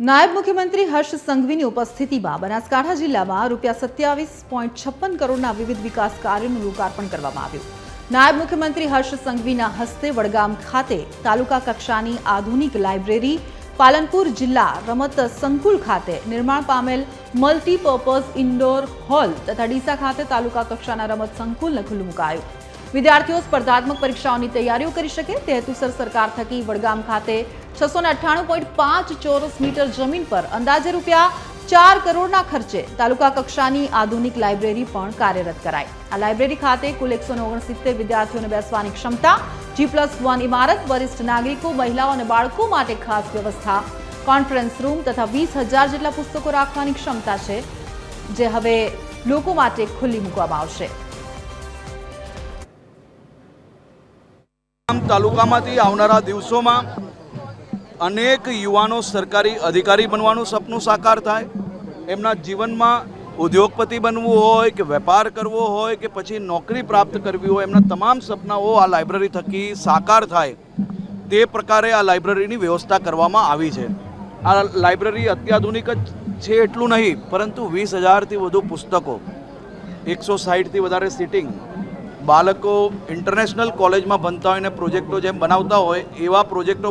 નાયબ મુખ્યમંત્રી હર્ષ સંઘવીની ઉપસ્થિતિમાં બનાસકાંઠા જિલ્લામાં ₹27.56 કરોડના વિવિધ વિકાસ કાર્યોનું લોકાર્પણ કરવામાં આવ્યું। નાયબ મુખ્યમંત્રી હર્ષ સંઘવીના હસ્તે વડગામ ખાતે તાલુકા કક્ષાની આધુનિક લાઇબ્રેરી, પાલનપુર જિલ્લા રમત સંકુલ ખાતે નિર્માણ પામેલ મલ્ટીપર્પઝ ઇન્ડોર હોલ તથા ડીસા ખાતે તાલુકા કક્ષાના રમત સંકુલને ખુલ્લું મુકાયું। વિદ્યાર્થીઓ સ્પર્ધાત્મક પરીક્ષાઓની તૈયારીઓ કરી શકે તે હેતુસર સરકાર થકી વડગામ ખાતે 698.5 ચોરસ મીટર જમીન પર અંદાજે ₹4 કરોડના ખર્ચે તાલુકા કક્ષાની આધુનિક લાઇબ્રેરી પણ કાર્યરત કરાઈ। આ લાઇબ્રેરી ખાતે કુલ 169 વિદ્યાર્થીઓને બેસવાની ક્ષમતા, G+1 ઇમારત, વરિષ્ઠ નાગરિકો, મહિલાઓ અને બાળકો માટે ખાસ વ્યવસ્થા, કોન્ફરન્સ રૂમ તથા 20,000 જેટલા પુસ્તકો રાખવાની ક્ષમતા છે, જે હવે લોકો માટે ખુલ્લી મૂકવામાં આવશે। તાલુકામાંથી આવનારા દિવસોમાં અનેક યુવાનો સરકારી અધિકારી બનવાનું સપનું સાકાર થાય, એમના જીવનમાં ઉદ્યોગપતિ બનવું હોય કે વેપાર કરવો હોય કે પછી નોકરી પ્રાપ્ત કરવી હોય, એમના તમામ સપનાઓ આ લાઇબ્રેરી થકી સાકાર થાય તે પ્રકારે આ લાઇબ્રેરીની વ્યવસ્થા કરવામાં આવી છે। આ લાઇબ્રેરી અત્યાધુનિક જ છે એટલું નહીં, પરંતુ 20,000થી વધુ પુસ્તકો, 160થી વધારે સિટિંગ, બાળકો ઇન્ટરનેશનલ કોલેજમાં ભણતા હોય ને પ્રોજેક્ટો જેમ બનાવતા હોય એવા પ્રોજેક્ટો